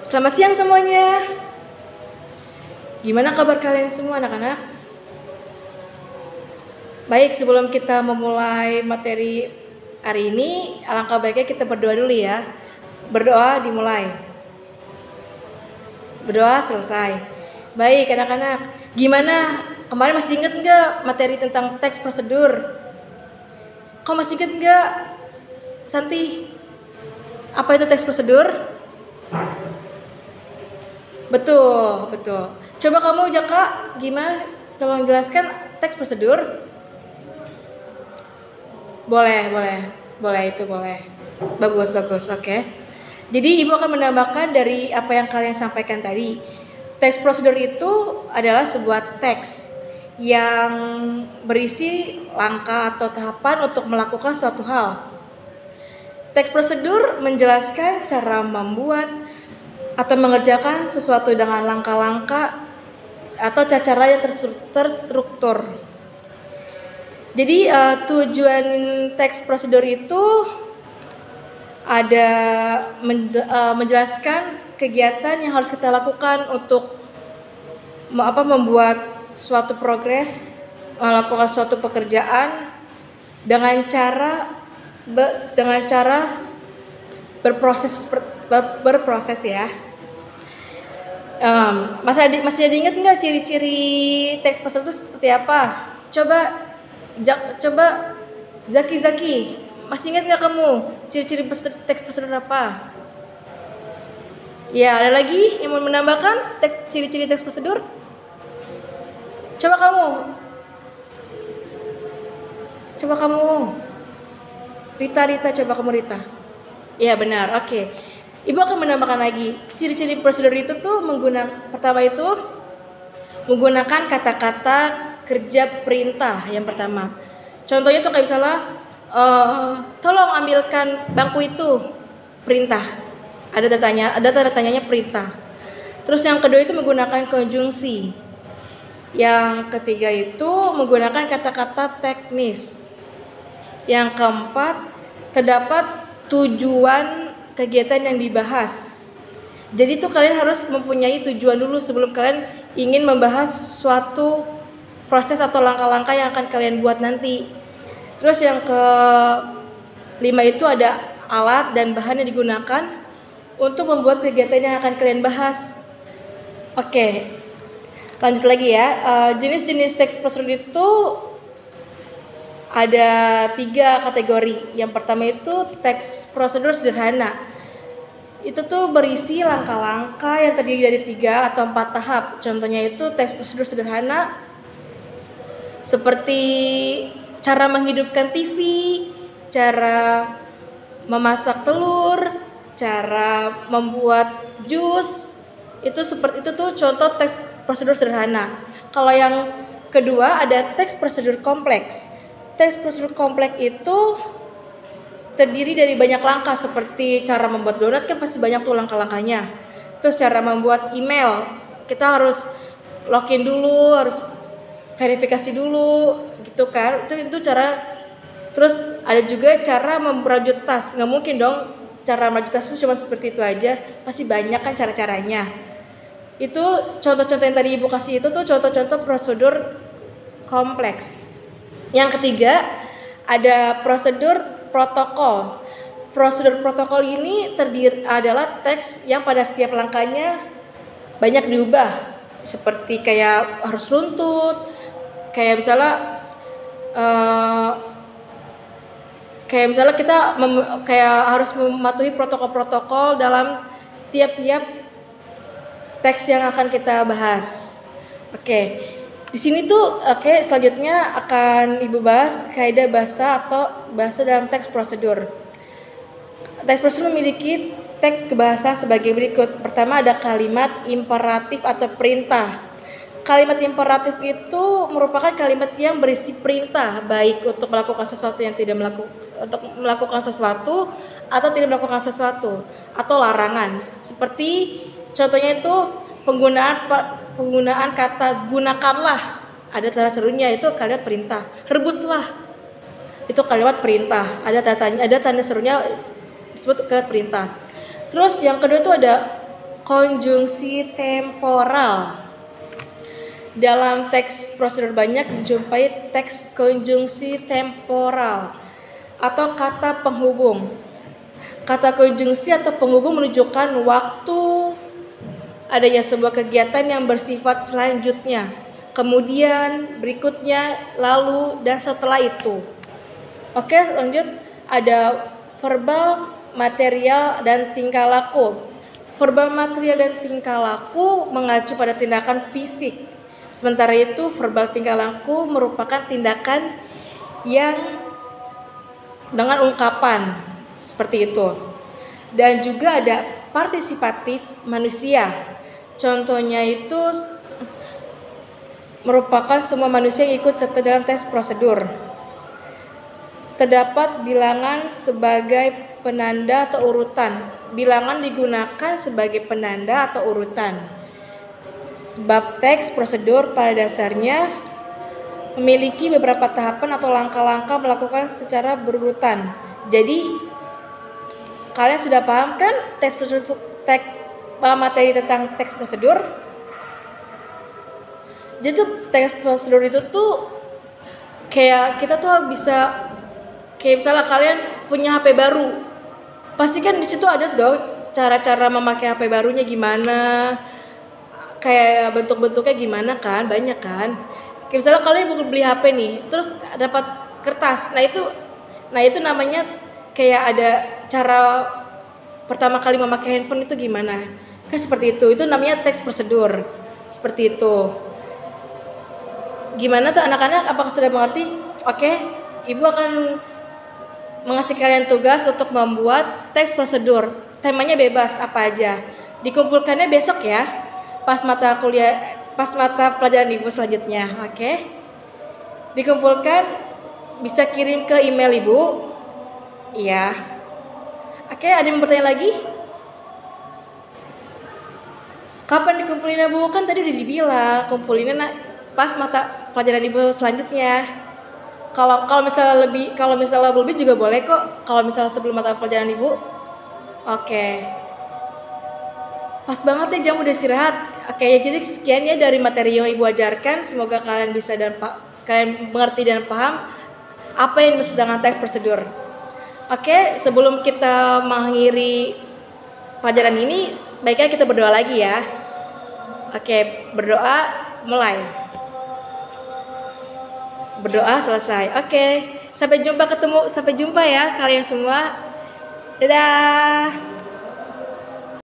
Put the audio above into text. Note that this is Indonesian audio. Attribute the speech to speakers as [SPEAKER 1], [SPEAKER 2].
[SPEAKER 1] Selamat siang semuanya. Gimana kabar kalian semua anak-anak? Baik, sebelum kita memulai materi hari ini, alangkah baiknya kita berdoa dulu ya. Berdoa dimulai. Berdoa selesai. Baik anak-anak, gimana? Kemarin masih inget nggak materi tentang teks prosedur? Kau masih inget nggak, Santi? Apa itu teks prosedur? Betul. Coba kamu Jaka, gimana? Tolong jelaskan teks prosedur. Boleh. Bagus. Oke. Jadi Ibu akan menambahkan dari apa yang kalian sampaikan tadi. Teks prosedur itu adalah sebuah teks yang berisi langkah atau tahapan untuk melakukan suatu hal. Teks prosedur menjelaskan cara membuat atau mengerjakan sesuatu dengan langkah-langkah atau cara yang terstruktur. Jadi tujuan teks prosedur itu ada menjelaskan kegiatan yang harus kita lakukan untuk membuat suatu progres, melakukan suatu pekerjaan dengan cara berproses ya. Masih ada ingat nggak ciri-ciri teks prosedur itu seperti apa? Coba Zaki, masih ingat nggak kamu ciri-ciri teks prosedur apa? Ya, ada lagi yang mau menambahkan ciri-ciri teks prosedur? Coba kamu. Rita, coba kamu Rita. Iya benar, oke. Ibu akan menambahkan lagi ciri-ciri prosedur itu tuh pertama itu menggunakan kata-kata kerja perintah yang pertama. Contohnya tuh kayak misalnya tolong ambilkan bangku itu, perintah. Ada tanda tanyanya perintah. Terus yang kedua itu menggunakan konjungsi. Yang ketiga itu menggunakan kata-kata teknis. Yang keempat, terdapat tujuan kegiatan yang dibahas. Jadi tuh kalian harus mempunyai tujuan dulu sebelum kalian ingin membahas suatu proses atau langkah-langkah yang akan kalian buat nanti. Terus yang kelima itu ada alat dan bahan yang digunakan untuk membuat kegiatan yang akan kalian bahas. Oke, lanjut lagi ya. Jenis-jenis teks prosedur itu ada 3 kategori. Yang pertama itu teks prosedur sederhana. Itu tuh berisi langkah-langkah yang terdiri dari 3 atau 4 tahap. Contohnya itu teks prosedur sederhana seperti cara menghidupkan TV, cara memasak telur, cara membuat jus. Itu seperti itu tuh contoh teks prosedur sederhana. Kalau yang kedua ada teks prosedur kompleks. Teks prosedur kompleks itu terdiri dari banyak langkah seperti cara membuat donat kan pasti banyak tuh langkah-langkahnya. Terus cara membuat email, kita harus login dulu, harus verifikasi dulu gitu kan. Itu cara. Terus ada juga cara merajut tas. Nggak mungkin dong cara merajut tas itu cuma seperti itu aja, pasti banyak kan cara-caranya. Itu contoh-contoh yang tadi Ibu kasih itu tuh contoh-contoh prosedur kompleks. Yang ketiga ada prosedur protokol. Prosedur protokol ini adalah teks yang pada setiap langkahnya banyak diubah. Seperti kayak harus runtut, kayak misalnya kita harus mematuhi protokol-protokol dalam tiap-tiap teks yang akan kita bahas. Oke. Di sini tuh selanjutnya akan Ibu bahas kaidah bahasa atau bahasa dalam teks prosedur. Teks prosedur memiliki teks bahasa sebagai berikut. Pertama ada kalimat imperatif atau perintah. Kalimat imperatif itu merupakan kalimat yang berisi perintah, baik untuk melakukan sesuatu untuk melakukan sesuatu atau tidak melakukan sesuatu, atau larangan. Seperti contohnya itu penggunaan kata gunakanlah, ada tanda serunya, itu kalimat perintah. Rebutlah, itu kalimat perintah, ada tanda serunya disebut kalimat perintah. Terus yang kedua itu ada konjungsi temporal. Dalam teks prosedur banyak dijumpai teks konjungsi temporal atau kata penghubung. Kata konjungsi atau penghubung menunjukkan waktu adanya sebuah kegiatan yang bersifat selanjutnya, kemudian, berikutnya, lalu, dan setelah itu. Oke, lanjut. Ada verbal, material, dan tingkah laku. Verbal, material, dan tingkah laku mengacu pada tindakan fisik. Sementara itu, verbal tingkah laku merupakan tindakan yang dengan ungkapan seperti itu. Dan juga ada partisipatif manusia. Contohnya itu merupakan semua manusia yang ikut serta dalam tes prosedur. Terdapat bilangan sebagai penanda atau urutan. Bilangan digunakan sebagai penanda atau urutan. Sebab teks prosedur pada dasarnya memiliki beberapa tahapan atau langkah-langkah melakukan secara berurutan. Jadi kalian sudah paham kan teks prosedur, materi tentang teks prosedur? Jadi tuh teks prosedur itu tuh kayak kita tuh bisa, kayak misalnya kalian punya HP baru, pasti kan di situ ada dong cara-cara memakai HP barunya gimana, kayak bentuk-bentuknya gimana kan, banyak kan. Kayak misalnya kalian mau beli HP nih, terus dapat kertas. Nah itu namanya kayak ada cara pertama kali memakai handphone itu gimana. Kan seperti itu namanya teks prosedur. Seperti itu. Gimana tuh anak-anak, apakah sudah mengerti? Oke, Ibu akan mengasih kalian tugas untuk membuat teks prosedur. Temanya bebas, apa aja. Dikumpulkannya besok ya. Pas mata pelajaran Ibu selanjutnya, oke? Dikumpulkan, bisa kirim ke email Ibu. Iya. Oke, ada yang bertanya lagi? Kapan dikumpulinnya Bu? Kan tadi udah dibilang, kumpulinnya pas mata pelajaran Ibu selanjutnya. Kalau misalnya lebih juga boleh kok. Kalau misalnya sebelum mata pelajaran Ibu. Oke. Pas banget nih jam udah istirahat. Oke, jadi sekian ya dari materi yang Ibu ajarkan. Semoga kalian bisa kalian mengerti dan paham apa yang dimaksud dengan teks prosedur. Oke, sebelum kita mengakhiri pelajaran ini, baiknya kita berdoa lagi ya. Oke, berdoa mulai. Berdoa selesai. Oke, sampai jumpa ya kalian semua. Dadah.